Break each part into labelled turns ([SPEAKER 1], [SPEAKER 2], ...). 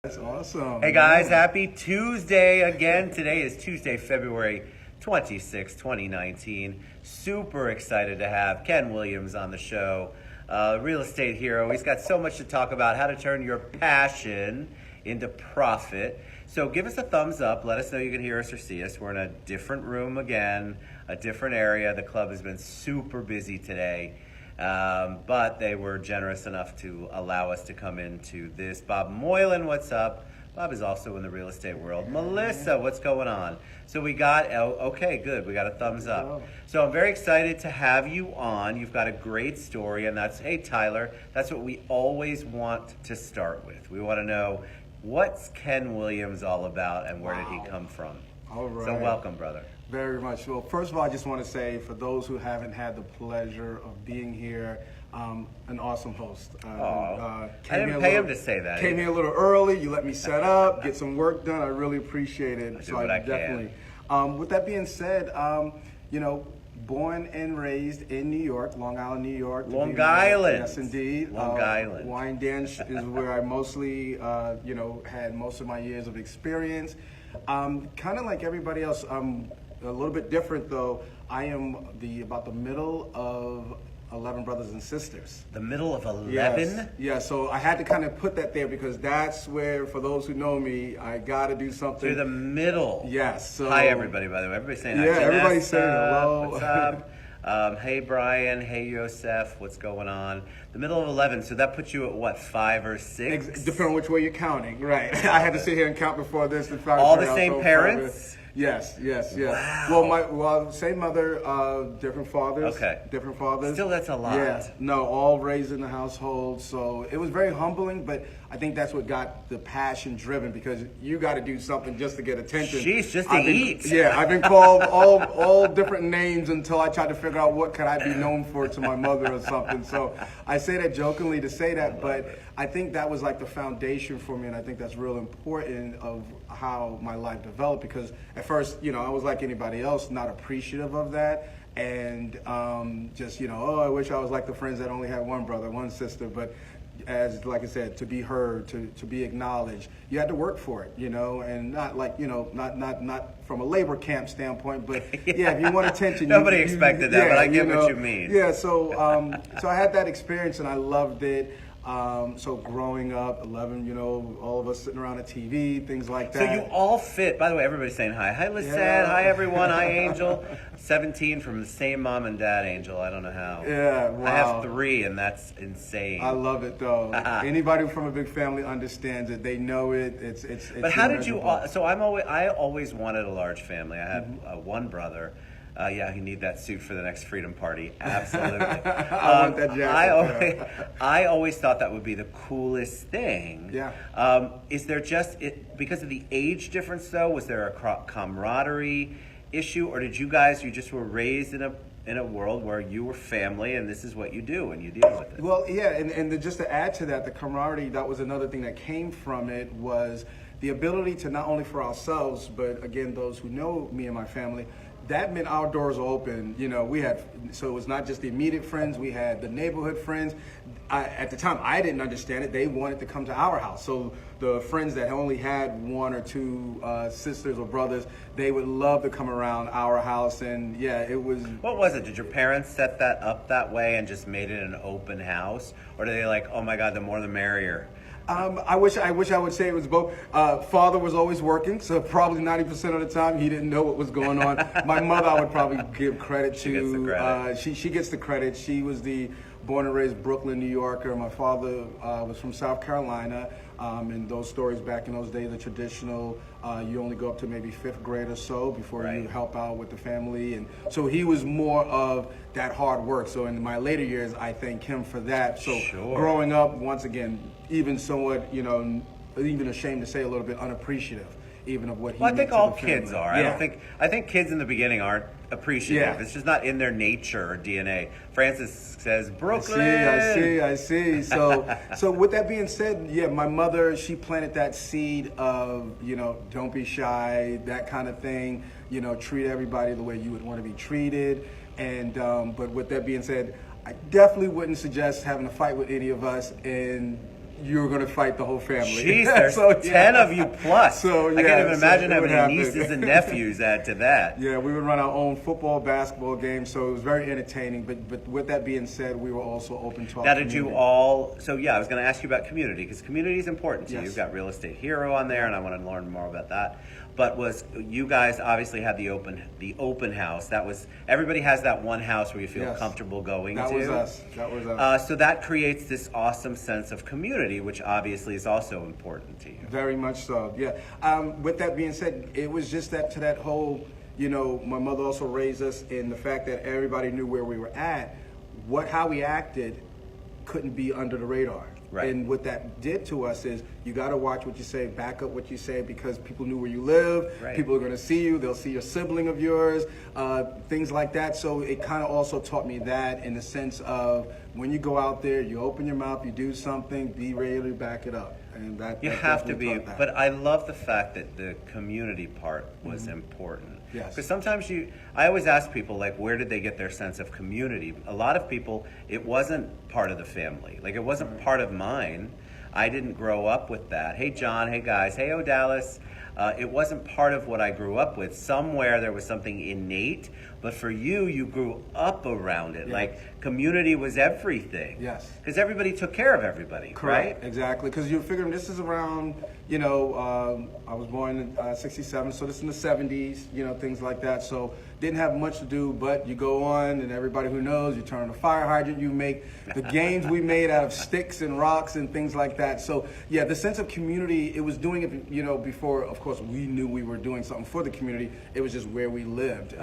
[SPEAKER 1] That's awesome.
[SPEAKER 2] Hey guys, happy Tuesday again. Today is Tuesday, February 26, 2019. Super excited to have Ken Williams on the show. Real estate hero. He's got so much to talk about, how to turn your passion into profit. So give us a thumbs up. Let us know you can hear us or see us. We're in a different room again, a different area. The club has been super busy today. But they were generous enough to allow us to come into this. Bob Moylan, what's up? Bob is also in the real estate world. Melissa, what's going on? So we got, okay, good. We got a thumbs up. So I'm very excited to have you on. You've got a great story, and that's, hey, Tyler, that's what we always want to start with. We want to know, what's Ken Williams all about, and where did he come from?
[SPEAKER 1] All right.
[SPEAKER 2] So welcome, brother.
[SPEAKER 1] Very much. Well, first of all, I just want to say, for those who haven't had the pleasure of being here, an awesome host.
[SPEAKER 2] I didn't pay him to say that.
[SPEAKER 1] Came here a little early. You let me set up, get some work done. I really appreciate it.
[SPEAKER 2] I do what I
[SPEAKER 1] definitely. With that being said, born and raised in New York, Long Island, New York.
[SPEAKER 2] Long Island.
[SPEAKER 1] Yes, indeed.
[SPEAKER 2] Long Island.
[SPEAKER 1] Wyandanch is where I mostly, had most of my years of experience. Kind of like everybody else, I'm a little bit different though. I am about the middle of 11 brothers and sisters.
[SPEAKER 2] The middle of 11?
[SPEAKER 1] Yes. Yeah, so I had to kind of put that there because that's where, for those who know me, I got to do something.
[SPEAKER 2] Through the middle.
[SPEAKER 1] Yes. So,
[SPEAKER 2] hi, everybody, by the way. Everybody's saying hi.
[SPEAKER 1] Yeah, everybody's saying hello.
[SPEAKER 2] What's up? Hey, Brian. Hey, Yosef. What's going on? The middle of 11, so that puts you at what, 5 or 6?
[SPEAKER 1] Depending on which way you're counting, right. I had to sit here and count before this.
[SPEAKER 2] All the same parents?
[SPEAKER 1] Yes.
[SPEAKER 2] Wow.
[SPEAKER 1] Well, same mother, different fathers.
[SPEAKER 2] Okay.
[SPEAKER 1] Different fathers.
[SPEAKER 2] Still, that's a lot.
[SPEAKER 1] Yeah. No, all raised in the household. So it was very humbling, but I think that's what got the passion driven because you got to do something just to get attention.
[SPEAKER 2] Jeez, just to eat.
[SPEAKER 1] Yeah, I've been called all different names until I tried to figure out what could I be known for to my mother or something. So I say that jokingly to say that, but I think that was like the foundation for me, and I think that's real important of how my life developed because at first, I was like anybody else, not appreciative of that. And I wish I was like the friends that only had one brother, one sister. But as, like I said, to be heard, to be acknowledged, you had to work for it, and not like, not from a labor camp standpoint, but yeah, if you want attention.
[SPEAKER 2] Nobody expected that, but I get what you mean.
[SPEAKER 1] Yeah, so I had that experience and I loved it. So growing up, 11, all of us sitting around a TV, things like that.
[SPEAKER 2] So you all fit. By the way, everybody's saying hi. Hi, Lisette. Yeah. Hi, everyone. Hi, Angel. 17 from the same mom and dad, Angel. I don't know how.
[SPEAKER 1] Yeah, wow.
[SPEAKER 2] I have 3, and that's insane.
[SPEAKER 1] I love it, though. Anybody from a big family understands it. They know it. It's
[SPEAKER 2] But how did you? So I always wanted a large family. I had one brother. You need that suit for the next Freedom Party. Absolutely.
[SPEAKER 1] I want that jacket.
[SPEAKER 2] I always thought that would be the coolest thing.
[SPEAKER 1] Yeah.
[SPEAKER 2] Is there because of the age difference though? Was there a camaraderie issue, or did you just were raised in a world where you were family and this is what you do and you deal with it?
[SPEAKER 1] Well, yeah, and just to add to that, the camaraderie, that was another thing that came from it was the ability to not only for ourselves, but again, those who know me and my family, that meant our doors were open. So it was not just the immediate friends, we had the neighborhood friends. At the time, I didn't understand it. They wanted to come to our house. So the friends that only had 1 or 2 sisters or brothers, they would love to come around our house. And yeah, it was...
[SPEAKER 2] What was it? Did your parents set that up that way and just made it an open house? Or did they like, oh my God, the more the merrier?
[SPEAKER 1] I wish I would say it was both. Father was always working, so probably 90% of the time he didn't know what was going on. My mother, I would probably give credit to.
[SPEAKER 2] She gets the credit.
[SPEAKER 1] She gets the credit. She was the born and raised Brooklyn, New Yorker. My father was from South Carolina. And those stories back in those days, the traditional, you only go up to maybe 5th grade or so before you help out with the family. And so he was more of that hard work. So in my later years, I thank him for that. So growing up, once again, even somewhat, even ashamed to say a little bit unappreciative, even of what he
[SPEAKER 2] Well, I think all kids
[SPEAKER 1] family.
[SPEAKER 2] are.
[SPEAKER 1] Yeah.
[SPEAKER 2] I think kids in the beginning aren't appreciative.
[SPEAKER 1] Yeah.
[SPEAKER 2] It's just not in their nature or DNA. Francis says, Brooklyn.
[SPEAKER 1] I see. So with that being said, yeah, my mother, she planted that seed of, don't be shy, that kind of thing, treat everybody the way you would want to be treated. And, but with that being said, I definitely wouldn't suggest having a fight with any of us. And you were going to fight the whole family.
[SPEAKER 2] Jeez, there's
[SPEAKER 1] So,
[SPEAKER 2] 10 of you plus.
[SPEAKER 1] So,
[SPEAKER 2] I can't
[SPEAKER 1] yeah,
[SPEAKER 2] even
[SPEAKER 1] so
[SPEAKER 2] imagine
[SPEAKER 1] it
[SPEAKER 2] how
[SPEAKER 1] would
[SPEAKER 2] many
[SPEAKER 1] happen.
[SPEAKER 2] nieces and nephews add to that.
[SPEAKER 1] Yeah, we would run our own football, basketball games, so it was very entertaining. But with that being said, we were also open to our
[SPEAKER 2] Now, did you
[SPEAKER 1] community.
[SPEAKER 2] all? So yeah, I was going to ask you about community because community is important to you.
[SPEAKER 1] Yes.
[SPEAKER 2] You've got Real Estate Hero on there, and I want to learn more about that. But was you guys obviously had the open house? That was everybody has that one house where you feel
[SPEAKER 1] Yes.
[SPEAKER 2] comfortable going
[SPEAKER 1] That
[SPEAKER 2] to.
[SPEAKER 1] was us. That was us.
[SPEAKER 2] So that creates this awesome sense of community, which obviously is also important to you.
[SPEAKER 1] Very much so, yeah. With that being said, it was just that to that whole, my mother also raised us in the fact that everybody knew where we were at. How we acted couldn't be under the radar.
[SPEAKER 2] Right.
[SPEAKER 1] And what that did to us is you got to watch what you say, back up what you say, because people knew where you live.
[SPEAKER 2] Right.
[SPEAKER 1] People are going to see you. They'll see your sibling of yours, things like that. So it kind of also taught me that in the sense of when you go out there, you open your mouth, you do something, be ready to back it up. And that
[SPEAKER 2] You
[SPEAKER 1] that
[SPEAKER 2] have to
[SPEAKER 1] definitely
[SPEAKER 2] be,
[SPEAKER 1] taught that.
[SPEAKER 2] but I love the fact that the community part was important.
[SPEAKER 1] Yes.
[SPEAKER 2] Because sometimes I always ask people, like, where did they get their sense of community? A lot of people, it wasn't part of the family. Like, it wasn't part of mine. I didn't grow up with that. Hey, John. Hey, guys. Hey, Dallas. It wasn't part of what I grew up with. Somewhere there was something innate, but for you grew up around it.
[SPEAKER 1] Yes.
[SPEAKER 2] Like, community was everything.
[SPEAKER 1] Yes.
[SPEAKER 2] Because everybody took care of everybody,
[SPEAKER 1] Correct.
[SPEAKER 2] right?
[SPEAKER 1] Exactly. Because you're figuring this is around, I was born in 67, so this is in the 70s, things like that. So didn't have much to do, but you go on, and everybody who knows, you turn on a fire hydrant, you make the games we made out of sticks and rocks and things like that. So yeah, the sense of community, it was doing it, before, of course, we knew we were doing something for the community. It was just where we lived,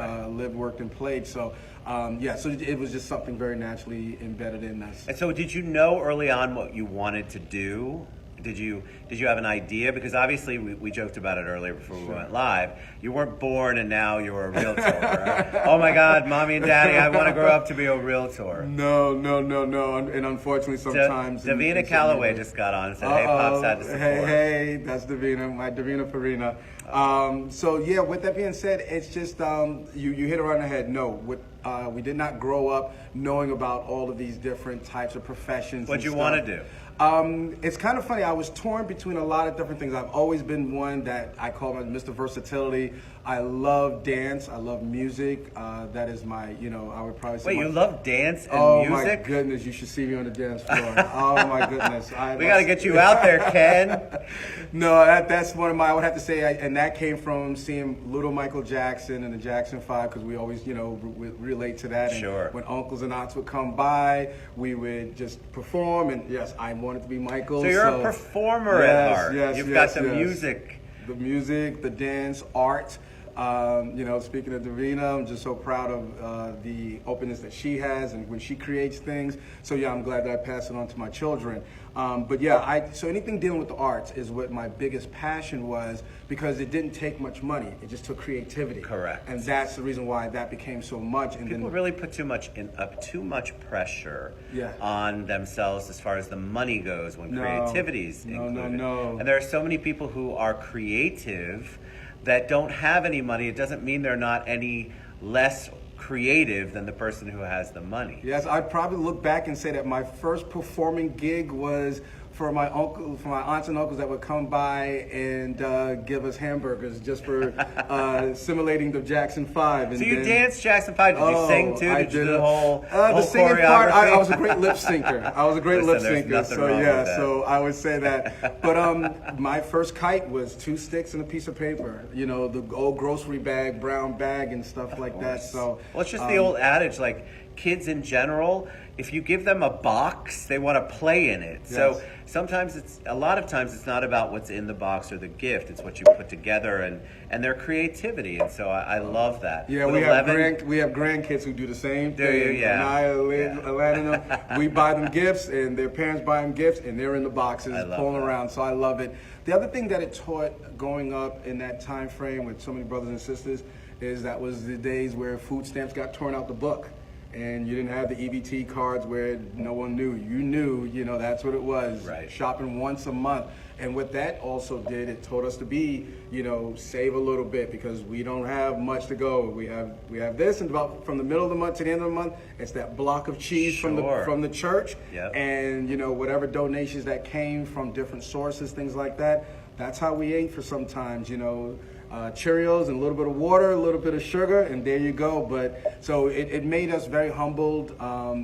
[SPEAKER 1] worked, and played. So so it was just something very naturally embedded in us.
[SPEAKER 2] And so did you know early on what you wanted to do? Did you have an idea? Because obviously we joked about it earlier before we went live. You weren't born and now you're a realtor. Right? Oh my God, Mommy and Daddy, I want to grow up to be a realtor.
[SPEAKER 1] No. And unfortunately, sometimes
[SPEAKER 2] Davina Calloway just got on and said, "Hey, Pops had to support."
[SPEAKER 1] Hey, that's Davina, my Davina Farina. So yeah, with that being said, it's just you hit it right on the head. No, we did not grow up knowing about all of these different types of professions.
[SPEAKER 2] What'd you want to do?
[SPEAKER 1] It's kind of funny. I was torn between a lot of different things. I've always been one that I call my Mr. Versatility. I love dance. I love music. That is my, I would probably say.
[SPEAKER 2] Wait, you love dance and
[SPEAKER 1] oh
[SPEAKER 2] music?
[SPEAKER 1] Oh my goodness, you should see me on the dance floor. Oh my goodness.
[SPEAKER 2] We got to get you out there, Ken.
[SPEAKER 1] No, that's one of my, I would have to say, and that came from seeing little Michael Jackson and the Jackson 5, because we always, relate to that. And
[SPEAKER 2] sure.
[SPEAKER 1] when uncles and aunts would come by, we would just perform, and yes, I wanted to be Michael.
[SPEAKER 2] So you're a performer at heart. You've got the music.
[SPEAKER 1] The music, the dance, art. Speaking of Davina, I'm just so proud of the openness that she has and when she creates things. So yeah, I'm glad that I pass it on to my children. But yeah, so anything dealing with the arts is what my biggest passion was, because it didn't take much money. It just took creativity.
[SPEAKER 2] Correct.
[SPEAKER 1] And that's the reason why that became so much. And
[SPEAKER 2] People really put too much pressure
[SPEAKER 1] Yeah.
[SPEAKER 2] on themselves as far as the money goes when creativity's included.
[SPEAKER 1] No.
[SPEAKER 2] And there are so many people who are creative that don't have any money. It doesn't mean they're not any less creative than the person who has the money.
[SPEAKER 1] Yes, I'd probably look back and say that my first performing gig was for my aunts and uncles that would come by and give us hamburgers just for simulating the Jackson 5. And
[SPEAKER 2] So you
[SPEAKER 1] then,
[SPEAKER 2] danced Jackson 5. Did you sing too?
[SPEAKER 1] I
[SPEAKER 2] Did you do
[SPEAKER 1] did
[SPEAKER 2] the whole
[SPEAKER 1] the singing
[SPEAKER 2] choreography?
[SPEAKER 1] part. I was a great lip syncer. I was a great
[SPEAKER 2] Listen,
[SPEAKER 1] lip
[SPEAKER 2] there's
[SPEAKER 1] syncer.
[SPEAKER 2] nothing
[SPEAKER 1] So
[SPEAKER 2] wrong
[SPEAKER 1] yeah,
[SPEAKER 2] with that.
[SPEAKER 1] so I would say that. But my first kite was 2 sticks and a piece of paper. The old grocery bag, brown bag, and stuff like that. So
[SPEAKER 2] Well, it's just the old adage, like kids in general, if you give them a box, they want to play in it. So
[SPEAKER 1] Yes.
[SPEAKER 2] a lot of times it's not about what's in the box or the gift. It's what you put together and their creativity. And so I love that.
[SPEAKER 1] Yeah,
[SPEAKER 2] With
[SPEAKER 1] we have
[SPEAKER 2] 11
[SPEAKER 1] we have grandkids who do the same
[SPEAKER 2] Do
[SPEAKER 1] thing.
[SPEAKER 2] you? Yeah.
[SPEAKER 1] And Alana, we buy them gifts, and their parents buy them gifts, and they're in the boxes
[SPEAKER 2] I love
[SPEAKER 1] pulling
[SPEAKER 2] that.
[SPEAKER 1] around. So I love it. The other thing that it taught growing up in that time frame with so many brothers and sisters is that was the days where food stamps got torn out the book. And you didn't have the EBT cards where no one knew. You knew, that's what it was.
[SPEAKER 2] Right.
[SPEAKER 1] Shopping once a month. And what that also did, it taught us to be, save a little bit because we don't have much to go. We have this, and about from the middle of the month to the end of the month, it's that block of cheese from the church,
[SPEAKER 2] Yep.
[SPEAKER 1] and whatever donations that came from different sources, things like that. That's how we ate for sometimes, Cheerios and a little bit of water, a little bit of sugar, and there you go. But so it made us very humbled.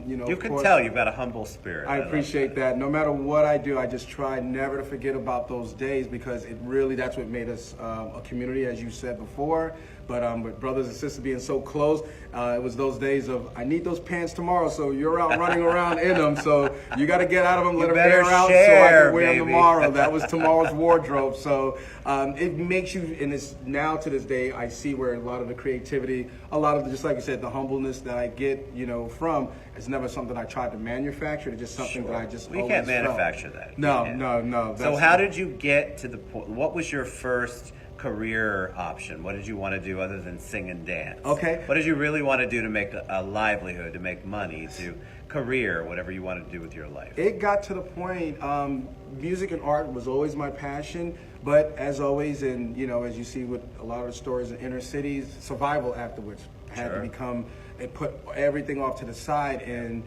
[SPEAKER 2] You can tell you've got a humble spirit.
[SPEAKER 1] I appreciate that. No matter what I do, I just try never to forget about those days because that's what made us a community, as you said before. But with brothers and sisters being so close, it was those days of, I need those pants tomorrow, so you're out running around in them, so you got to get out of them, let them air out so I can wear them tomorrow. That was tomorrow's wardrobe. So it makes you, and it's now to this day, I see where a lot of the creativity, a lot of, just like you said, the humbleness that I get, from, it's never something I tried to manufacture. It's just something that I just
[SPEAKER 2] We can't manufacture that.
[SPEAKER 1] No.
[SPEAKER 2] So how did you get to the point, what was your first career option? What did you want to do other than sing and dance?
[SPEAKER 1] Okay.
[SPEAKER 2] What did you really want to do to make a livelihood, to make money, to career, whatever you wanted to do with your life?
[SPEAKER 1] It got to the point, music and art was always my passion, but as always, and as you see with a lot of the stories in inner cities, survival afterwards had to become, it put everything off to the side. And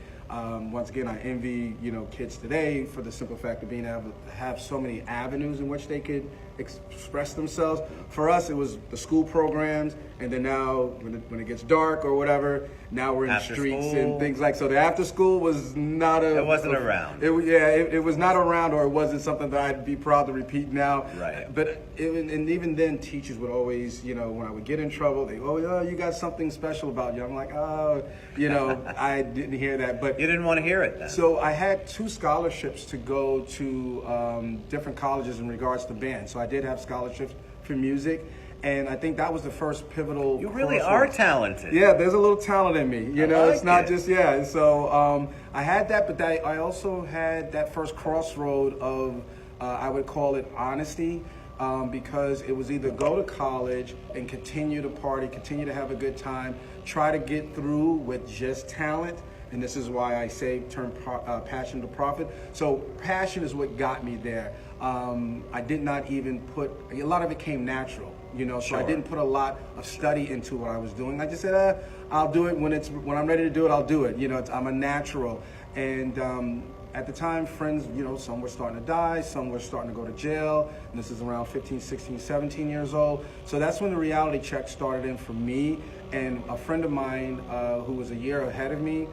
[SPEAKER 1] once again, I envy, kids today for the simple fact of being able to have so many avenues in which they could express themselves. For us, it was the school programs, and then now when it gets dark or whatever, now we're in the streets and things like. So the after school was not
[SPEAKER 2] It wasn't around.
[SPEAKER 1] It was not around, or it wasn't something that I'd be proud to repeat now.
[SPEAKER 2] Right.
[SPEAKER 1] But and even then, teachers would always, when I would get in trouble, they you got something special about you. I'm like, I didn't hear that. But
[SPEAKER 2] You didn't want to hear it then.
[SPEAKER 1] so I had 2 scholarships to go to different colleges in regards to band. So I did have scholarships for music, and I think that was the first pivotal.
[SPEAKER 2] You really
[SPEAKER 1] crossroads.
[SPEAKER 2] are talented.
[SPEAKER 1] Yeah, there's a little talent in me. It's not
[SPEAKER 2] it.
[SPEAKER 1] just So I had that, but I also had that first crossroad of I would call it honesty. Because it was either go to college and continue to party, continue to have a good time, try to get through with just talent. And this is why I say turn passion to profit. So passion is what got me there. I did not even put, a lot of it came natural, so I didn't put a lot of study into what I was doing. I just said, I'll do it when I'm ready to do it, I'll do it. I'm a natural. And at the time, friends, some were starting to die, some were starting to go to jail. And this is around 15, 16, 17 years old. So that's when the reality check started in for me. And a friend of mine who was a year ahead of me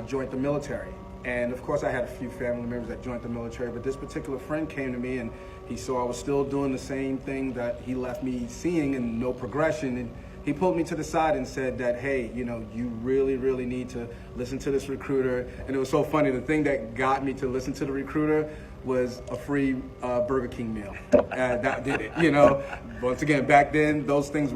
[SPEAKER 1] joined the military. And of course, I had a few family members that joined the military, but this particular friend came to me and he saw I was still doing the same thing that he left me seeing and no progression. And he pulled me to the side and said that, hey, you really, really need to listen to this recruiter. And it was so funny. The thing that got me to listen to the recruiter was a free Burger King meal. That did it, Once again, back then, those things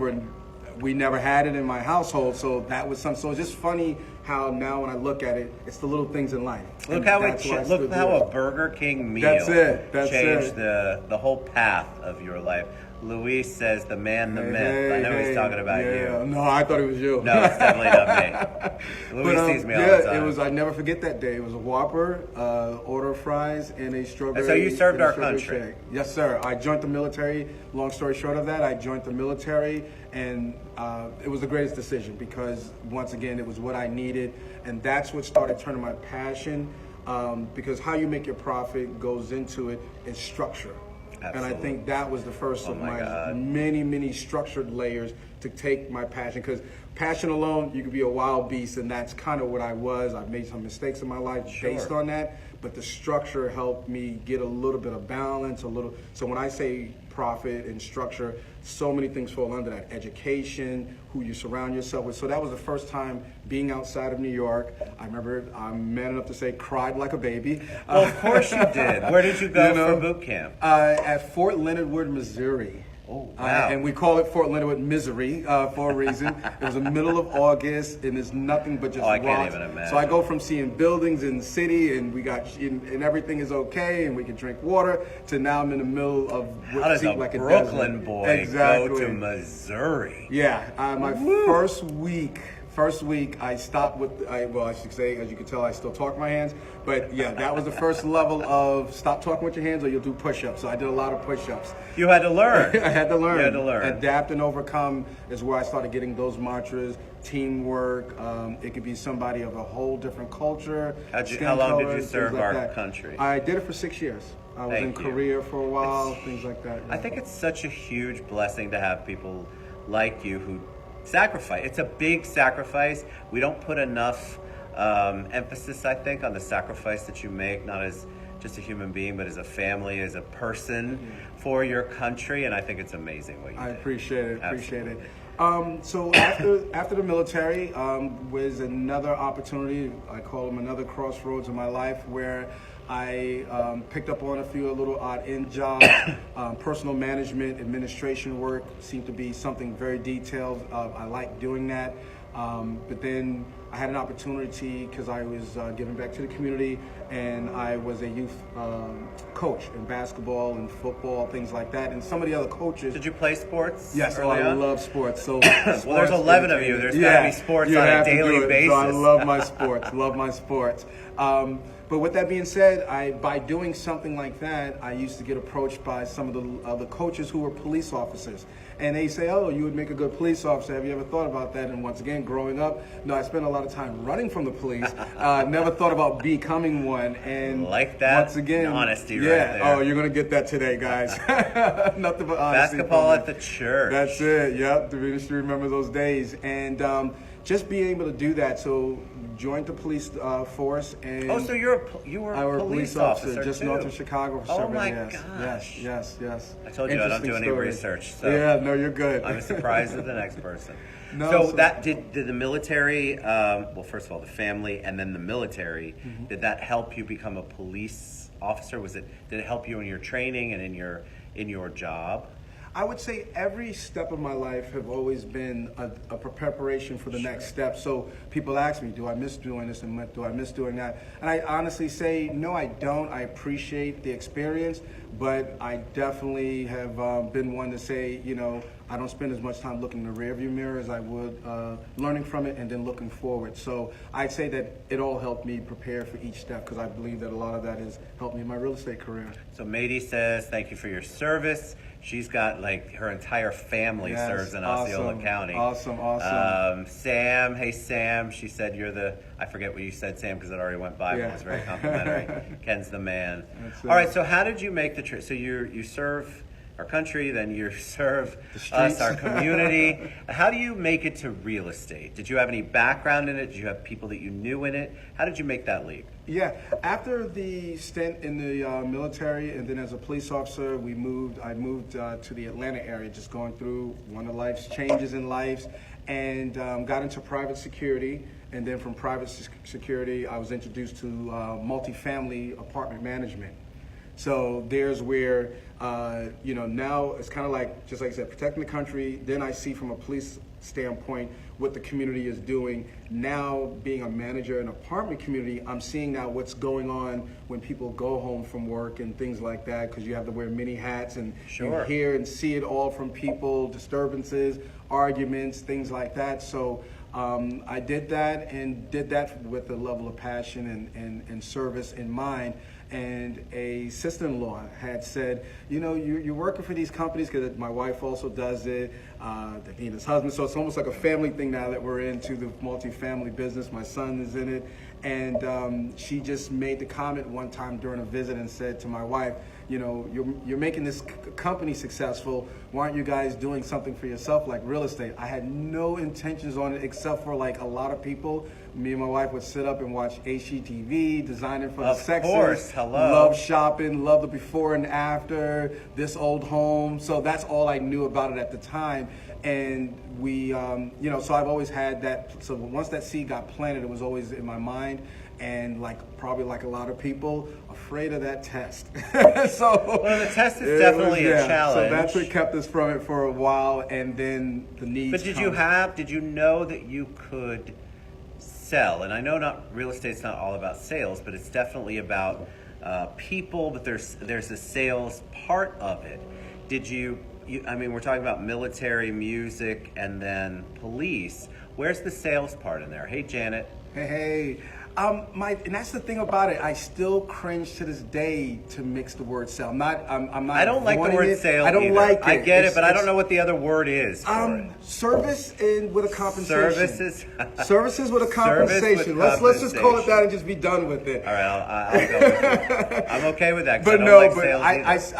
[SPEAKER 1] we never had it in my household. So that was something. So it's just funny how now when I look at it, it's the little things in life.
[SPEAKER 2] Look how a Burger King meal changed the whole path of your life. Luis says the man, the myth. I know he's talking about you.
[SPEAKER 1] No, I thought it was you.
[SPEAKER 2] No, it's definitely not me. Luis sees me all the time.
[SPEAKER 1] It was. I never forget that day. It was a Whopper, order of fries, and a strawberry.
[SPEAKER 2] So you served our country.
[SPEAKER 1] Shake. Yes, sir. I joined the military. Long story short of that, I joined the military, and it was the greatest decision because once again, it was what I needed, and that's what started turning my passion. Because how you make your profit goes into it is structure. Absolutely. And I think that was the first of my many, many structured layers to take my passion. Because passion alone, you could be a wild beast, and that's kind of what I was. I've made some mistakes in my life based on that, but the structure helped me get a little bit of balance, So when I say profit and structure, so many things fall under that. Education, who you surround yourself with. So that was the first time being outside of New York. I remember, I'm man enough to say, cried like a baby.
[SPEAKER 2] Well, of course you did. Where did you go for boot camp?
[SPEAKER 1] At Fort Leonard Wood, Missouri.
[SPEAKER 2] Oh, wow.
[SPEAKER 1] And we call it Fort Leonard Wood, Misery, for a reason. It was the middle of August, and there's nothing but just
[SPEAKER 2] I
[SPEAKER 1] rocks.
[SPEAKER 2] can't even imagine.
[SPEAKER 1] So I go from seeing buildings in the city, and and everything is okay, and we can drink water, to now I'm in the middle of
[SPEAKER 2] what does a
[SPEAKER 1] like
[SPEAKER 2] Brooklyn boy go to Missouri?
[SPEAKER 1] Yeah, my first week First week, I stopped with, I should say, as you can tell, I still talk with my hands. But yeah, that was the first level of stop talking with your hands or you'll do push-ups. So I did a lot of push-ups.
[SPEAKER 2] You had to learn.
[SPEAKER 1] I had to learn.
[SPEAKER 2] You had to learn.
[SPEAKER 1] Adapt and overcome is where I started getting those mantras. Teamwork. It could be somebody of a whole different culture.
[SPEAKER 2] How long did you
[SPEAKER 1] things
[SPEAKER 2] serve
[SPEAKER 1] like
[SPEAKER 2] our
[SPEAKER 1] that.
[SPEAKER 2] country?
[SPEAKER 1] I did it for 6 years. I was in
[SPEAKER 2] Thank you.
[SPEAKER 1] Korea for a while, things like that.
[SPEAKER 2] I think it's such a huge blessing to have people like you who sacrifice. It's a big sacrifice. We don't put enough emphasis, I think, on the sacrifice that you make, not as just a human being, but as a family, as a person for your country. And I think it's amazing what you
[SPEAKER 1] I
[SPEAKER 2] did.
[SPEAKER 1] appreciate it. Appreciate it.
[SPEAKER 2] Absolutely.
[SPEAKER 1] So after the military was another opportunity. I call them another crossroads in my life where I picked up on a few little odd end jobs. Personal management, administration work seemed to be something very detailed. I like doing that. But then I had an opportunity because I was giving back to the community, and I was a youth coach in basketball and football, things like that. And some of the other coaches.
[SPEAKER 2] Did you play sports?
[SPEAKER 1] Yes,
[SPEAKER 2] early
[SPEAKER 1] I
[SPEAKER 2] on?
[SPEAKER 1] love sports. So
[SPEAKER 2] Well, there's 11 of you. There's gotta be sports
[SPEAKER 1] you
[SPEAKER 2] on a
[SPEAKER 1] have to
[SPEAKER 2] daily
[SPEAKER 1] do it.
[SPEAKER 2] basis.
[SPEAKER 1] So I love my sports. Love my sports. But with that being said, by doing something like that, I used to get approached by some of the other coaches who were police officers. And they say, oh, you would make a good police officer. Have you ever thought about that? And once again, growing up, no, I spent a lot of time running from the police. Never thought about becoming one. And
[SPEAKER 2] like that
[SPEAKER 1] once again,
[SPEAKER 2] honesty right
[SPEAKER 1] yeah,
[SPEAKER 2] there.
[SPEAKER 1] oh, you're going to get that today, guys. Nothing but honesty.
[SPEAKER 2] Basketball
[SPEAKER 1] from me.
[SPEAKER 2] at the church.
[SPEAKER 1] That's it. Yep, the ministry remembers those days, and just being able to do that. So joined the police force, and
[SPEAKER 2] Oh, so you were
[SPEAKER 1] I
[SPEAKER 2] a
[SPEAKER 1] was a
[SPEAKER 2] police officer
[SPEAKER 1] just
[SPEAKER 2] too.
[SPEAKER 1] north of Chicago for
[SPEAKER 2] Oh
[SPEAKER 1] several
[SPEAKER 2] my
[SPEAKER 1] years.
[SPEAKER 2] gosh.
[SPEAKER 1] Yes.
[SPEAKER 2] I told you I don't do
[SPEAKER 1] Interesting
[SPEAKER 2] any
[SPEAKER 1] story.
[SPEAKER 2] research, so
[SPEAKER 1] yeah, no, you're good.
[SPEAKER 2] I'm surprised at the next person.
[SPEAKER 1] No,
[SPEAKER 2] so
[SPEAKER 1] so-
[SPEAKER 2] that did the military, well, first of all, the family and then the military, did that help you become a police officer? Did it help you in your training and in your job?
[SPEAKER 1] I would say every step of my life have always been a preparation for the next step. So people ask me, do I miss doing this and do I miss doing that? And I honestly say, no, I don't. I appreciate the experience, but I definitely have been one to say, I don't spend as much time looking in the rearview mirror as I would learning from it and then looking forward. So I'd say that it all helped me prepare for each step because I believe that a lot of that has helped me in my real estate career.
[SPEAKER 2] So Mady says, thank you for your service. She's got her entire family
[SPEAKER 1] Yes,
[SPEAKER 2] serves in Osceola
[SPEAKER 1] awesome,
[SPEAKER 2] County.
[SPEAKER 1] Awesome.
[SPEAKER 2] Sam, hey Sam, she said I forget what you said, Sam, because it already went by, but
[SPEAKER 1] Yeah.
[SPEAKER 2] it was very complimentary. Ken's the man.
[SPEAKER 1] That's
[SPEAKER 2] All
[SPEAKER 1] it.
[SPEAKER 2] right, so how did you make the trip? So you serve our country, then you serve us,
[SPEAKER 1] streets.
[SPEAKER 2] our community. How do you make it to real estate? Did you have any background in it? Did you have people that you knew in it? How did you make that leap?
[SPEAKER 1] Yeah, after the stint in the military and then as a police officer, I moved to the Atlanta area, just going through one of life's changes in life, and got into private security. And then from private security, I was introduced to multifamily apartment management. So there's where, now it's kind of like, just like I said, protecting the country. Then I see from a police standpoint what the community is doing. Now being a manager in an apartment community, I'm seeing now what's going on when people go home from work and things like that, because you have to wear many hats and
[SPEAKER 2] Sure.
[SPEAKER 1] you hear and see it all from people, disturbances, arguments, things like that. So I did that with a level of passion and service in mind. And a sister-in-law had said, you're working for these companies, because my wife also does it, Davina's husband, so it's almost like a family thing now that we're into the multifamily business. My son is in it. And she just made the comment one time during a visit and said to my wife, you're making this company successful. Why aren't you guys doing something for yourself like real estate? I had no intentions on it except for like a lot of people. Me and my wife would sit up and watch HGTV, designing for the sexes.
[SPEAKER 2] Of course, hello.
[SPEAKER 1] Love shopping, love the before and after, this old home. So that's all I knew about it at the time. And we, so I've always had that. So once that seed got planted, it was always in my mind. And probably like a lot of people, afraid of that test. So
[SPEAKER 2] Well, the test is definitely a challenge.
[SPEAKER 1] So that's what kept us from it for a while, and then the needs.
[SPEAKER 2] But did you know that you could sell? And I know real estate's not all about sales, but it's definitely about people, but there's a sales part of it. Did you I mean, we're talking about military, music, and then police. Where's the sales part in there? Hey, Janet.
[SPEAKER 1] Hey. And that's the thing about it. I still cringe to this day to mix the word sale. I'm not.
[SPEAKER 2] I don't like the word sale.
[SPEAKER 1] I don't
[SPEAKER 2] either.
[SPEAKER 1] like it.
[SPEAKER 2] I get it, but I don't know what the other word is for it.
[SPEAKER 1] Service and with a compensation.
[SPEAKER 2] Services.
[SPEAKER 1] Services with a compensation. Let's just call it that and just be done with it.
[SPEAKER 2] All right, I'll go with you. I'm okay with that.
[SPEAKER 1] But
[SPEAKER 2] I don't
[SPEAKER 1] no,
[SPEAKER 2] like
[SPEAKER 1] but
[SPEAKER 2] sales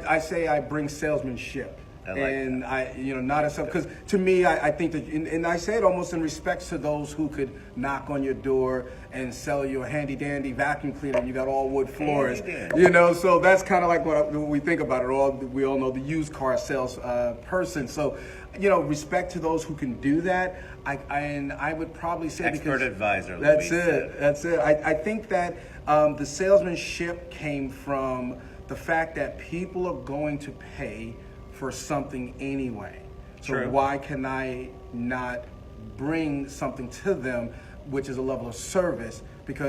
[SPEAKER 1] I say I bring salesmanship.
[SPEAKER 2] I like
[SPEAKER 1] And not as because to me, I think that, and I say it almost in respect to those who could knock on your door and sell you a handy dandy vacuum cleaner and you got all wood floors, so that's kind of like when we think about it. We all know the used car sales person. So, respect to those who can do that. I would probably say
[SPEAKER 2] expert advisor.
[SPEAKER 1] That's
[SPEAKER 2] Louise
[SPEAKER 1] it. That's it. I think that the salesmanship came from the fact that people are going to pay for something anyway. So
[SPEAKER 2] True.
[SPEAKER 1] Why can I not bring something to them, which is a level of service?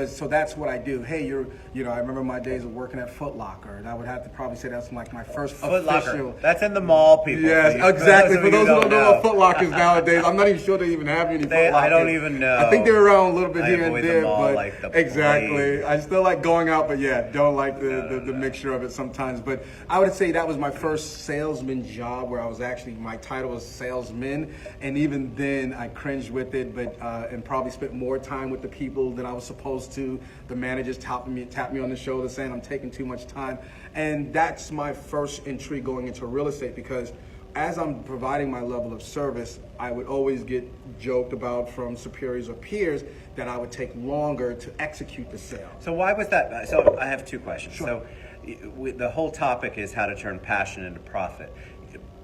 [SPEAKER 1] So that's what I do. Hey, I remember my days of working at Foot Locker, and I would have to probably say that's like my first
[SPEAKER 2] Foot Locker.
[SPEAKER 1] official.
[SPEAKER 2] That's in the mall, people.
[SPEAKER 1] Yes, exactly. For those who don't know what Foot Locker is nowadays, I'm not even sure they even have any Foot Lockers.
[SPEAKER 2] I don't even know.
[SPEAKER 1] I think they're around a little bit here and
[SPEAKER 2] avoid
[SPEAKER 1] there,
[SPEAKER 2] them all
[SPEAKER 1] but
[SPEAKER 2] like the
[SPEAKER 1] exactly.
[SPEAKER 2] plague.
[SPEAKER 1] I still like going out, but don't like the mixture of it sometimes. But I would say that was my first salesman job, where I was my title was salesman, and even then I cringed with it, but and probably spent more time with the people than I was supposed to. The managers tapped me on the shoulder saying I'm taking too much time. And that's my first entry going into real estate, because as I'm providing my level of service, I would always get joked about from superiors or peers that I would take longer to execute the sale.
[SPEAKER 2] So why was that? So I have two questions.
[SPEAKER 1] Sure.
[SPEAKER 2] So the whole topic is how to turn passion into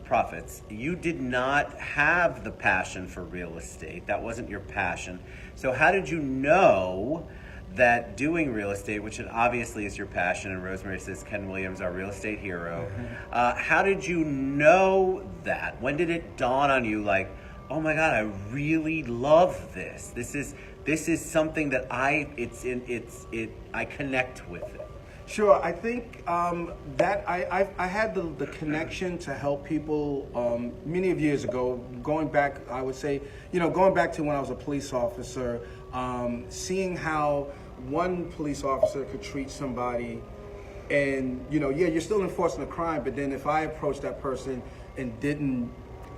[SPEAKER 2] profits. You did not have the passion for real estate. That wasn't your passion. So how did you know that doing real estate, which obviously is your passion, and Rosemary says Ken Williams, our real estate hero, how did you know that? When did it dawn on you, like, oh my God, I really love this. This is something that I connect with it.
[SPEAKER 1] Sure, I think that I had the connection to help people many of years ago. Going back, I would say, going back to when I was a police officer, seeing how one police officer could treat somebody, and you're still enforcing a crime, but then if I approached that person and didn't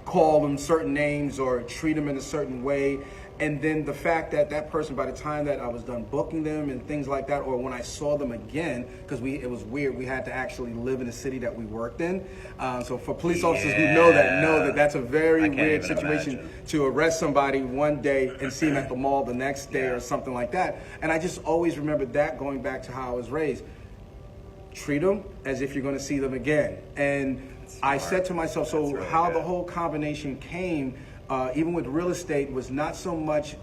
[SPEAKER 1] call them certain names or treat them in a certain way, and then the fact that that person, by the time that I was done booking them and things like that, or when I saw them again, because it was weird, we had to actually live in the city that we worked in. So for police officers who know that that's a very weird situation to arrest somebody one day and see them at the mall the next day or something like that. And I just always remembered that, going back to how I was raised. Treat them as if you're going to see them again. And I said to myself, so really how good. The whole combination came, even with real estate, was not so much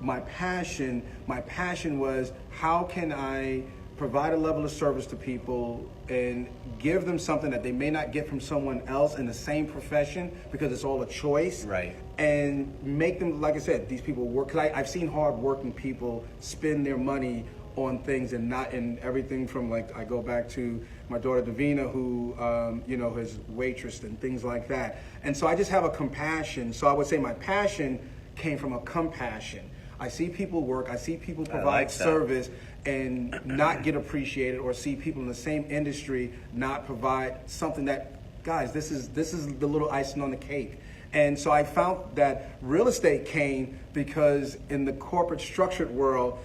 [SPEAKER 1] my passion. My passion was, how can I provide a level of service to people and give them something that they may not get from someone else in the same profession, because it's all a choice.
[SPEAKER 2] Right.
[SPEAKER 1] And make them, like I said, these people work. Cause I've seen hard-working people spend their money on things and not in everything from, like, I go back to my daughter Davina, who has waitressed and things like that. And so I just have a compassion. So I would say my passion came from a compassion. I see people work, I see people provide service and not get appreciated, or see people in the same industry not provide something that, guys, this is the little icing on the cake. And so I found that real estate came because in the corporate structured world,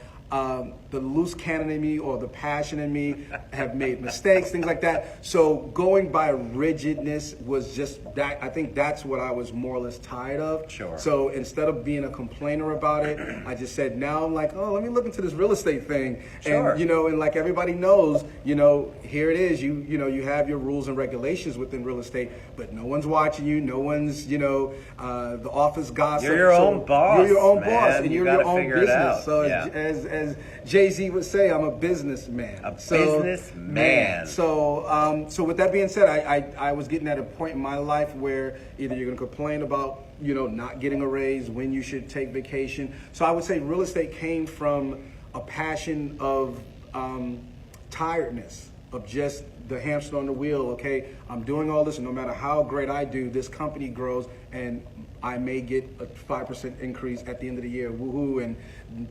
[SPEAKER 1] the loose cannon in me or the passion in me have made mistakes, things like that. So going by rigidness was just that. I think that's what I was more or less tired of.
[SPEAKER 2] Sure.
[SPEAKER 1] So instead of being a complainer about it, I just said, now I'm like, oh, let me look into this real estate thing.
[SPEAKER 2] Sure.
[SPEAKER 1] And, and like everybody knows, here it is. You have your rules and regulations within real estate, but no one's watching you. No one's, the office gossip.
[SPEAKER 2] You're your own boss.
[SPEAKER 1] You're your own
[SPEAKER 2] man.
[SPEAKER 1] boss, and you're your own business. So
[SPEAKER 2] yeah.
[SPEAKER 1] as Jay-Z would say, I'm a businessman.
[SPEAKER 2] Businessman.
[SPEAKER 1] So with that being said, I was getting at a point in my life where either you're going to complain about, not getting a raise, when you should take vacation. So I would say real estate came from a passion of tiredness, of just the hamster on the wheel. Okay, I'm doing all this, and no matter how great I do, this company grows, and I may get a 5% increase at the end of the year. Woohoo! And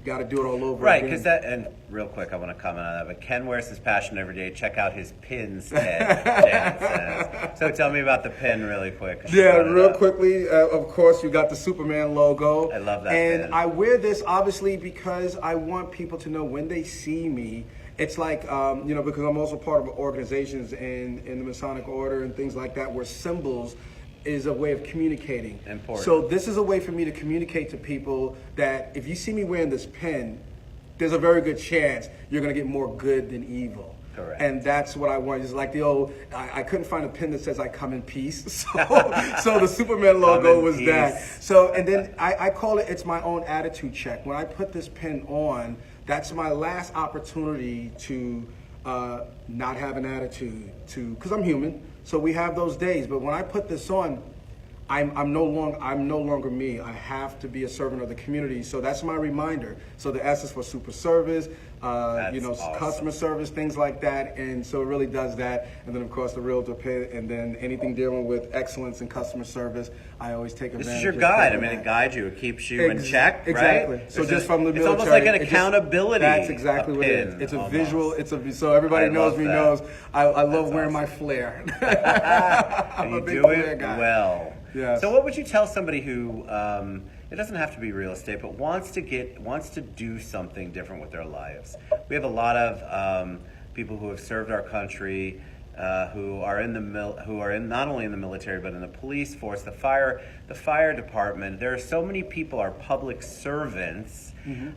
[SPEAKER 1] got to do it all over
[SPEAKER 2] Right,
[SPEAKER 1] again.
[SPEAKER 2] because that, and real quick, I want to comment on that, but Ken wears his passion every day. Check out his pins, Ted. Jan says. So tell me about the pin really quick. 'Cause you
[SPEAKER 1] Yeah,
[SPEAKER 2] brought it
[SPEAKER 1] real
[SPEAKER 2] up.
[SPEAKER 1] quickly, of course, you got the Superman logo.
[SPEAKER 2] I love that
[SPEAKER 1] And
[SPEAKER 2] pin.
[SPEAKER 1] I wear this obviously because I want people to know when they see me. It's like, because I'm also part of organizations in the Masonic Order and things like that, where symbols is a way of communicating.
[SPEAKER 2] Important.
[SPEAKER 1] So this is a way for me to communicate to people that if you see me wearing this pin, there's a very good chance you're going to get more good than evil.
[SPEAKER 2] Correct.
[SPEAKER 1] And that's what I want. It's like the old, I couldn't find a pin that says I come in peace. So the Superman logo was that. So, and then I call it's my own attitude check. When I put this pin on, that's my last opportunity to not have an attitude, because I'm human. So we have those days. But when I put this on, I'm no longer me. I have to be a servant of the community. So that's my reminder. So the S is for super service,
[SPEAKER 2] Awesome.
[SPEAKER 1] customer service, things like that. And so it really does that. And then of course the realtor pay, and then anything dealing with excellence and customer service, I always take advantage.
[SPEAKER 2] This is your
[SPEAKER 1] of
[SPEAKER 2] guide. I
[SPEAKER 1] that.
[SPEAKER 2] mean, it guides you. It keeps you in check, right?
[SPEAKER 1] Exactly. So
[SPEAKER 2] It's
[SPEAKER 1] just from the
[SPEAKER 2] it's
[SPEAKER 1] military,
[SPEAKER 2] almost like an
[SPEAKER 1] it just-
[SPEAKER 2] accountability.
[SPEAKER 1] That's exactly what it is.
[SPEAKER 2] pin,
[SPEAKER 1] It's a
[SPEAKER 2] almost.
[SPEAKER 1] visual. So everybody
[SPEAKER 2] I
[SPEAKER 1] knows
[SPEAKER 2] love
[SPEAKER 1] me
[SPEAKER 2] that.
[SPEAKER 1] knows. I love
[SPEAKER 2] That's
[SPEAKER 1] wearing my
[SPEAKER 2] awesome.
[SPEAKER 1] flair. I'm
[SPEAKER 2] You
[SPEAKER 1] a big
[SPEAKER 2] do
[SPEAKER 1] flair
[SPEAKER 2] it
[SPEAKER 1] guy.
[SPEAKER 2] well.
[SPEAKER 1] Yes.
[SPEAKER 2] So what would you tell somebody who it doesn't have to be real estate, but wants to do something different with their lives? We have a lot of people who have served our country, who are not only in the military but in the police force, the fire department. There are so many people are public servants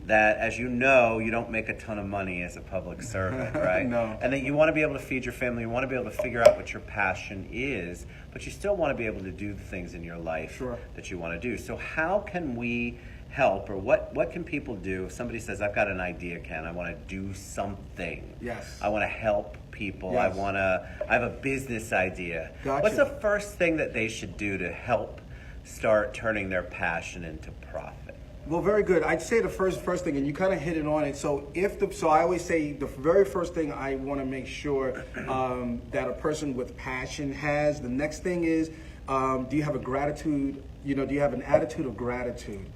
[SPEAKER 2] that, as you know, you don't make a ton of money as a public servant, right?
[SPEAKER 1] No.
[SPEAKER 2] And that you want to be able to feed your family, you want to be able to figure out what your passion is, but you still want to be able to do the things in your life
[SPEAKER 1] Sure.
[SPEAKER 2] that you want to do. So how can we help, or what can people do if somebody says, I've got an idea, Ken, I want to do something.
[SPEAKER 1] Yes.
[SPEAKER 2] I want to help people.
[SPEAKER 1] Yes.
[SPEAKER 2] I have a business idea.
[SPEAKER 1] Gotcha.
[SPEAKER 2] What's the first thing that they should do to help start turning their passion into profit?
[SPEAKER 1] Well, very good. I'd say the first thing, and you kind of hit it on it. So I always say the very first thing I want to make sure that a person with passion has. The next thing is, do you have a gratitude? Do you have an attitude of gratitude?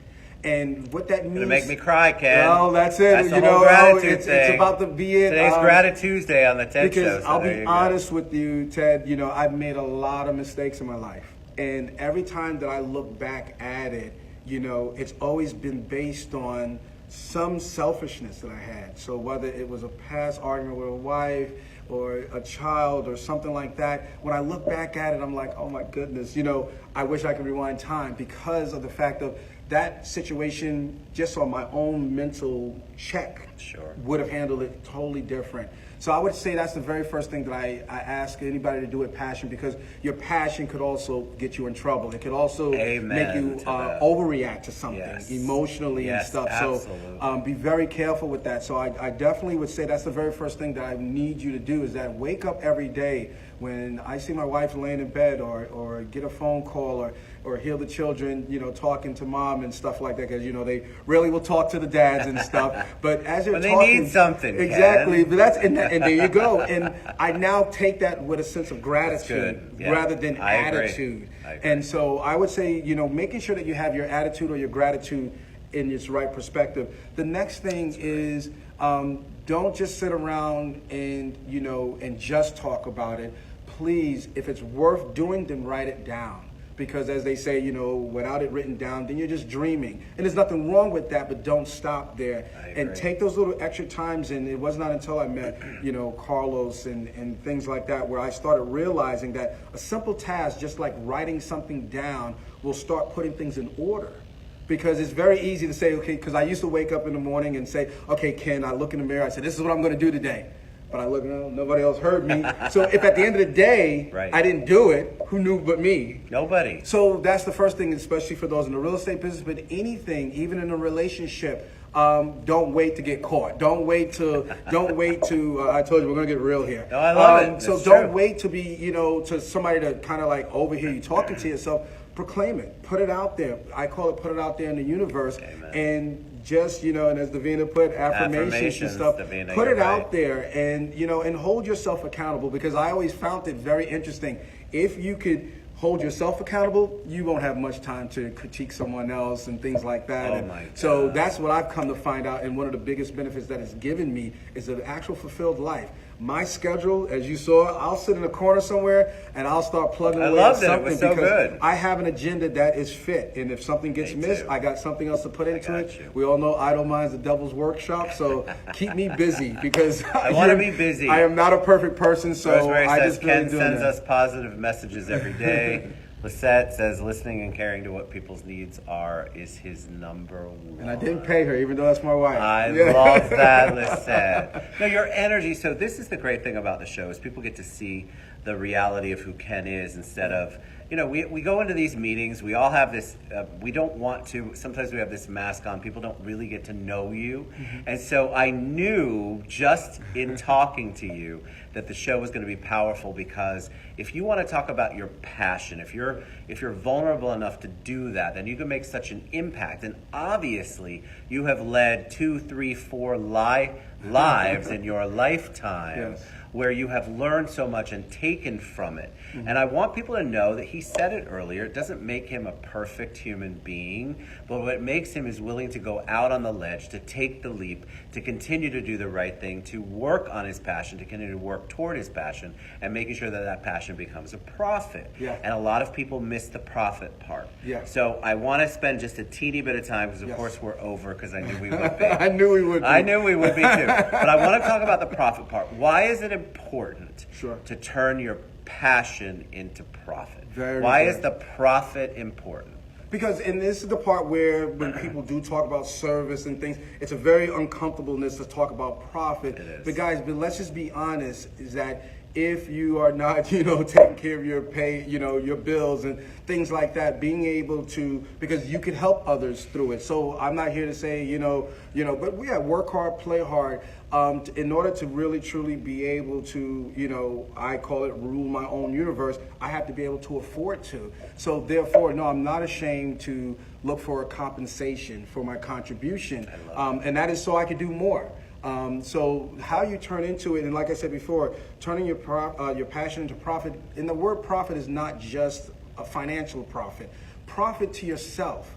[SPEAKER 1] And what that means.
[SPEAKER 2] Gonna make me cry, Ken.
[SPEAKER 1] Well, that's it.
[SPEAKER 2] That's the whole gratitude
[SPEAKER 1] it's
[SPEAKER 2] thing.
[SPEAKER 1] about the being.
[SPEAKER 2] Today's Gratitude Tuesday on the TED Show.
[SPEAKER 1] Because
[SPEAKER 2] so
[SPEAKER 1] I'll
[SPEAKER 2] there
[SPEAKER 1] be
[SPEAKER 2] you go.
[SPEAKER 1] honest with you, Ted. I've made a lot of mistakes in my life, and every time that I look back at it, it's always been based on some selfishness that I had. So whether it was a past argument with a wife or a child or something like that, when I look back at it, I'm like, oh my goodness, I wish I could rewind time, because of the fact of that situation, just on my own mental check,
[SPEAKER 2] Sure.
[SPEAKER 1] would have handled it totally different. So I would say that's the very first thing that I ask anybody to do with passion, because your passion could also get you in trouble. It could also
[SPEAKER 2] Amen
[SPEAKER 1] make you
[SPEAKER 2] to that.
[SPEAKER 1] overreact to something
[SPEAKER 2] Yes.
[SPEAKER 1] emotionally and
[SPEAKER 2] Yes,
[SPEAKER 1] stuff.
[SPEAKER 2] absolutely.
[SPEAKER 1] So be very careful with that. So I definitely would say that's the very first thing that I need you to do, is that wake up every day when I see my wife laying in bed, or get a phone call, or hear the children, talking to mom and stuff like that, because they really will talk to the dads and stuff. But as you're
[SPEAKER 2] When they
[SPEAKER 1] talking,
[SPEAKER 2] need something,
[SPEAKER 1] exactly.
[SPEAKER 2] Ken.
[SPEAKER 1] But that's and there you go. And I now take that with a sense of gratitude
[SPEAKER 2] good. Yeah.
[SPEAKER 1] rather than
[SPEAKER 2] I agree.
[SPEAKER 1] attitude.
[SPEAKER 2] I agree.
[SPEAKER 1] And so I would say, making sure that you have your attitude or your gratitude in its right perspective. The next thing is, don't just sit around and and just talk about it. Please, if it's worth doing, then write it down. Because as they say, without it written down, then you're just dreaming. And there's nothing wrong with that, but don't stop there.
[SPEAKER 2] I
[SPEAKER 1] And
[SPEAKER 2] agree.
[SPEAKER 1] take those little extra times. And it was not until I met, Carlos and things like that, where I started realizing that a simple task, just like writing something down, will start putting things in order. Because it's very easy to say, okay, because I used to wake up in the morning and say, okay, Ken, I look in the mirror, I said, this is what I'm going to do today. But I look, nobody else heard me. So if at the end of the day,
[SPEAKER 2] Right.
[SPEAKER 1] I didn't do it, who knew but me?
[SPEAKER 2] Nobody.
[SPEAKER 1] So that's the first thing, especially for those in the real estate business, but anything, even in a relationship, don't wait to get caught. Don't wait to, I told you, we're going to get real here.
[SPEAKER 2] No, I love it.
[SPEAKER 1] So
[SPEAKER 2] That's
[SPEAKER 1] don't
[SPEAKER 2] true.
[SPEAKER 1] wait to be, to somebody to kind of like overhear you talking to yourself. Proclaim it. Put it out there. I call it put it out there in the universe.
[SPEAKER 2] Amen.
[SPEAKER 1] And just, and as Davina put, affirmations and stuff.
[SPEAKER 2] Davina,
[SPEAKER 1] Put it
[SPEAKER 2] you're
[SPEAKER 1] out
[SPEAKER 2] right.
[SPEAKER 1] there, and and hold yourself accountable, because I always found it very interesting. If you could hold yourself accountable, you won't have much time to critique someone else and things like that.
[SPEAKER 2] Oh
[SPEAKER 1] And
[SPEAKER 2] my
[SPEAKER 1] so
[SPEAKER 2] God.
[SPEAKER 1] that's what I've come to find out, and one of the biggest benefits that it's given me is an actual fulfilled life. My schedule, as you saw, I'll sit in a corner somewhere and I'll start plugging
[SPEAKER 2] I
[SPEAKER 1] away at
[SPEAKER 2] loved it. It was
[SPEAKER 1] something
[SPEAKER 2] so
[SPEAKER 1] because
[SPEAKER 2] good.
[SPEAKER 1] I have an agenda that is fit, and if something gets
[SPEAKER 2] Me
[SPEAKER 1] missed,
[SPEAKER 2] too.
[SPEAKER 1] I got something else to put into
[SPEAKER 2] got
[SPEAKER 1] it.
[SPEAKER 2] you.
[SPEAKER 1] We all know idle minds the devil's workshop, so keep me busy, because
[SPEAKER 2] I wanna be busy.
[SPEAKER 1] I am not a perfect person, so
[SPEAKER 2] Rosemary
[SPEAKER 1] I
[SPEAKER 2] says
[SPEAKER 1] just really
[SPEAKER 2] Ken
[SPEAKER 1] doing
[SPEAKER 2] sends
[SPEAKER 1] that.
[SPEAKER 2] us positive messages every day. Lisette says listening and caring to what people's needs are is his number one.
[SPEAKER 1] And I didn't pay her, even though that's my wife.
[SPEAKER 2] I
[SPEAKER 1] Yeah.
[SPEAKER 2] love that, Lisette. No, your energy. So this is the great thing about the show is people get to see the reality of who Ken is instead of, we go into these meetings. We all have this, we don't want to, sometimes we have this mask on. People don't really get to know you. And so I knew just in talking to you that the show was going to be powerful, because if you want to talk about your passion, if you're vulnerable enough to do that, then you can make such an impact. And obviously you have led 2, 3, 4 lives in your lifetime.
[SPEAKER 1] Yes.
[SPEAKER 2] Where you have learned so much and taken from it. And I want people to know that he said it earlier, it doesn't make him a perfect human being, but what makes him is willing to go out on the ledge, to take the leap, to continue to do the right thing, to work on his passion, to continue to work toward his passion, and making sure that that passion becomes a profit.
[SPEAKER 1] Yeah.
[SPEAKER 2] And a lot of people miss the profit part.
[SPEAKER 1] Yeah.
[SPEAKER 2] So I want to spend just a teeny bit of time, because of
[SPEAKER 1] Yes.
[SPEAKER 2] course we're over, because I knew we would be.
[SPEAKER 1] I knew we would be.
[SPEAKER 2] I knew we would be too. But I want to talk about the profit part. Why is it important
[SPEAKER 1] Sure.
[SPEAKER 2] to turn your passion into profit?
[SPEAKER 1] Very
[SPEAKER 2] Why
[SPEAKER 1] good.
[SPEAKER 2] is the profit important?
[SPEAKER 1] Because, and this is the part where when people do talk about service and things, it's a very uncomfortableness to talk about profit.
[SPEAKER 2] It is.
[SPEAKER 1] But guys, let's just be honest, is that if you are not, taking care of your pay, your bills and things like that, being able to, because you can help others through it. So I'm not here to say, but work hard, play hard. In order to really truly be able to, I call it rule my own universe, I have to be able to afford to. So therefore, no, I'm not ashamed to look for a compensation for my contribution. And that is so I could do more. So how you turn into it, and like I said before, turning your passion into profit, and the word profit is not just a financial profit. Profit to yourself.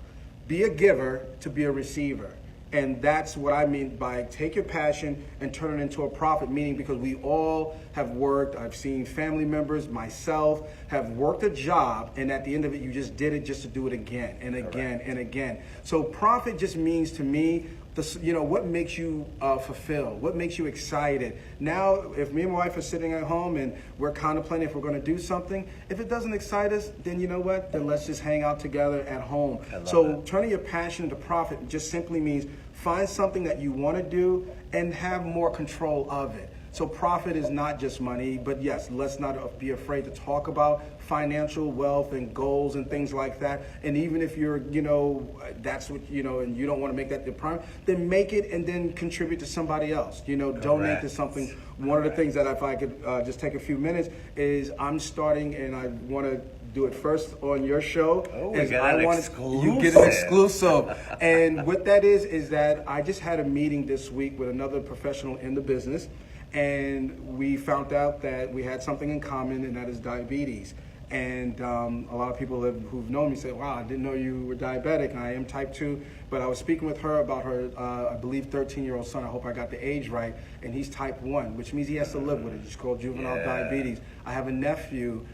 [SPEAKER 1] Be a giver to be a receiver. And that's what I mean by take your passion and turn it into a profit, meaning because we all have worked, I've seen family members, myself, have worked a job, and at the end of it, you just did it just to do it again and again and again. So profit just means to me, what makes you fulfilled, what makes you excited. Now, if me and my wife are sitting at home and we're contemplating if we're going to do something, if it doesn't excite us, then you know what? Then let's just hang out together at home. So turning your passion into profit just simply means find something that you want to do and have more control of it. So profit is not just money, but yes, let's not be afraid to talk about financial wealth and goals and things like that. And even if you're, that's what, and you don't want to make that the prime, then make it and then contribute to somebody else. Donate to something. One of the things that if I could just take a few minutes is I'm starting, and I want to do it first on your show.
[SPEAKER 2] Oh, we
[SPEAKER 1] is
[SPEAKER 2] got an
[SPEAKER 1] You get an exclusive. And what that is that I just had a meeting this week with another professional in the business, and we found out that we had something in common, and that is diabetes. And a lot of people who've known me say, wow, I didn't know you were diabetic. I am type 2. But I was speaking with her about her, I believe, 13-year-old son. I hope I got the age right. And he's type 1, which means he has to live with it. It's called juvenile diabetes. I have a nephew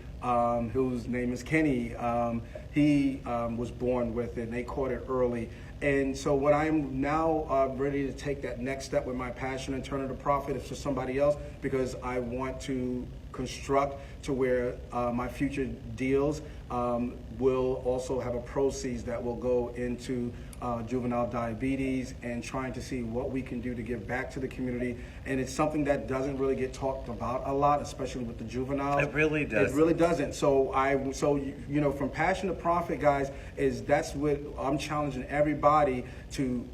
[SPEAKER 1] whose name is Kenny. He was born with it, and they caught it early. And so what I'm now ready to take that next step with my passion and turn it to profit is for somebody else, because I want to construct to where my future deals will also have a proceeds that will go into juvenile diabetes, and trying to see what we can do to give back to the community. And it's something that doesn't really get talked about a lot, especially with the juveniles.
[SPEAKER 2] It really doesn't.
[SPEAKER 1] It really doesn't. So from passion to profit, guys, that's what I'm challenging everybody to.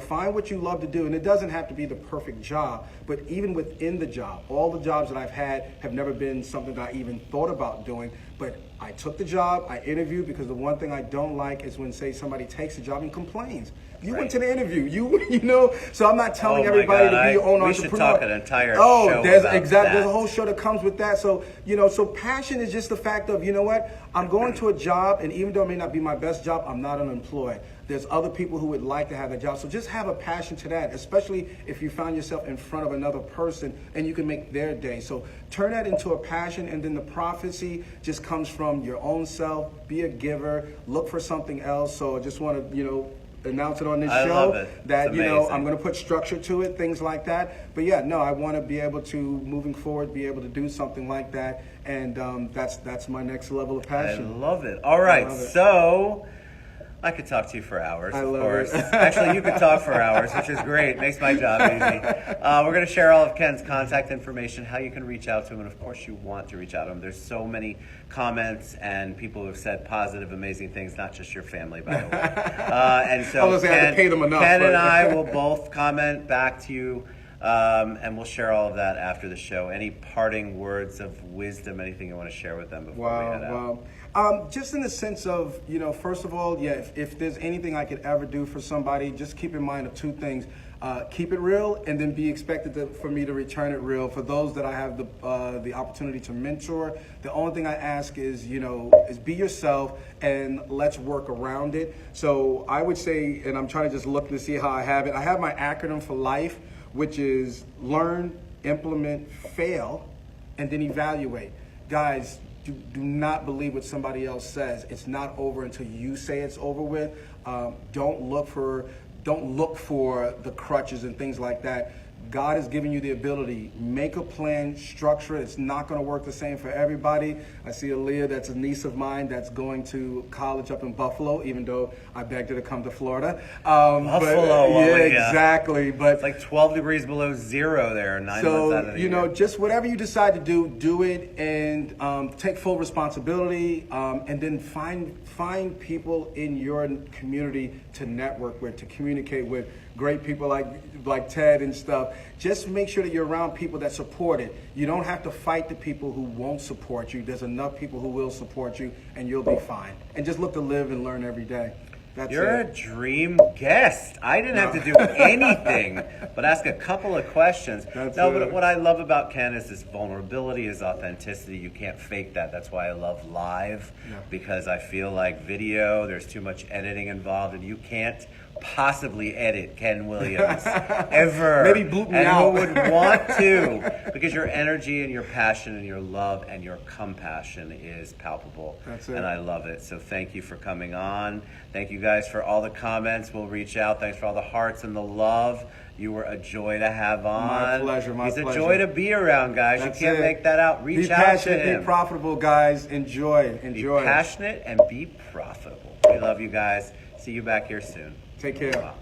[SPEAKER 1] Find what you love to do. And it doesn't have to be the perfect job, but even within the job, all the jobs that I've had have never been something that I even thought about doing. But I took the job, I interviewed, because the one thing I don't like is when, say, somebody takes a job and complains. You went to the interview, you know. So I'm not telling
[SPEAKER 2] Oh my
[SPEAKER 1] everybody
[SPEAKER 2] God,
[SPEAKER 1] to be your own
[SPEAKER 2] we
[SPEAKER 1] entrepreneur.
[SPEAKER 2] should talk an entire show
[SPEAKER 1] there's
[SPEAKER 2] about
[SPEAKER 1] exactly
[SPEAKER 2] that.
[SPEAKER 1] there's a whole show that comes with that. So so passion is just the fact of, you know what, I'm going to a job, and even though it may not be my best job, I'm not unemployed. There's other people who would like to have a job. So just have a passion to that, especially if you found yourself in front of another person and you can make their day. So turn that into a passion, and then the prophecy just comes from your own self. Be a giver. Look for something else. So I just want to, announce it on this
[SPEAKER 2] I
[SPEAKER 1] show
[SPEAKER 2] love it.
[SPEAKER 1] that,
[SPEAKER 2] It's amazing.
[SPEAKER 1] I'm going to put structure to it, things like that. But yeah, no, I want to be able to, moving forward, be able to do something like that. And that's my next level of
[SPEAKER 2] I
[SPEAKER 1] passion.
[SPEAKER 2] love it. All right,
[SPEAKER 1] love it.
[SPEAKER 2] so I could talk to you for hours,
[SPEAKER 1] I
[SPEAKER 2] of
[SPEAKER 1] love
[SPEAKER 2] course.
[SPEAKER 1] it.
[SPEAKER 2] Actually, you could talk for hours, which is great. Makes my job easy. We're going to share all of Ken's contact information, how you can reach out to him, and of course you want to reach out to him. There's so many comments and people who have said positive, amazing things, not just your family, by the way. And so
[SPEAKER 1] I was gonna say I had to pay them enough,
[SPEAKER 2] Ken
[SPEAKER 1] but-
[SPEAKER 2] and I will both comment back to you, and we'll share all of that after the show. Any parting words of wisdom, anything you want to share with them before we head out?
[SPEAKER 1] Wow. Just in the sense of, first of all, if there's anything I could ever do for somebody, just keep in mind of two things. Keep it real, and then be expected for me to return it real. For those that I have the opportunity to mentor, the only thing I ask is, is be yourself, and let's work around it. So I would say, and I'm trying to just look to see how I have it. I have my acronym for life, which is learn, implement, fail, and then evaluate. Guys, do not believe what somebody else says. It's not over until you say it's over with. Don't look for the crutches and things like that. God has given you the ability. Make a plan, structure it. It's not going to work the same for everybody. I see Aaliyah, that's a niece of mine, that's going to college up in Buffalo, even though I begged her to come to Florida.
[SPEAKER 2] Buffalo,
[SPEAKER 1] yeah,
[SPEAKER 2] yeah.
[SPEAKER 1] exactly. But
[SPEAKER 2] It's like 12 degrees below zero there, 9 months out of the year.
[SPEAKER 1] just whatever you decide to do it, and take full responsibility, and then find people in your community to network with, to communicate with. Great people like Ted and stuff. Just make sure that you're around people that support it. You don't have to fight the people who won't support you. There's enough people who will support you, and you'll be fine. And just look to live and learn every day. That's
[SPEAKER 2] You're
[SPEAKER 1] it.
[SPEAKER 2] a dream guest. I didn't have to do anything but ask a couple of questions.
[SPEAKER 1] That's
[SPEAKER 2] No,
[SPEAKER 1] it.
[SPEAKER 2] but what I love about Ken is his vulnerability, his authenticity. You can't fake that. That's why I love live, because I feel like video, there's too much editing involved, and you can't possibly edit Ken Williams ever.
[SPEAKER 1] Maybe boot me
[SPEAKER 2] and
[SPEAKER 1] out.
[SPEAKER 2] who would want to, because your energy and your passion and your love and your compassion is palpable.
[SPEAKER 1] That's it.
[SPEAKER 2] And I love it. So thank you for coming on. Thank you guys for all the comments. We'll reach out. Thanks for all the hearts and the love. You were a joy to have on.
[SPEAKER 1] My pleasure, my
[SPEAKER 2] He's
[SPEAKER 1] pleasure.
[SPEAKER 2] a joy to be around, guys.
[SPEAKER 1] That's
[SPEAKER 2] you can't
[SPEAKER 1] it.
[SPEAKER 2] make that out. Reach
[SPEAKER 1] Be
[SPEAKER 2] out to
[SPEAKER 1] passionate,
[SPEAKER 2] him.
[SPEAKER 1] be profitable, guys. Enjoy.
[SPEAKER 2] Be passionate and be profitable. We love you guys. See you back here soon.
[SPEAKER 1] Take care.
[SPEAKER 2] Wow.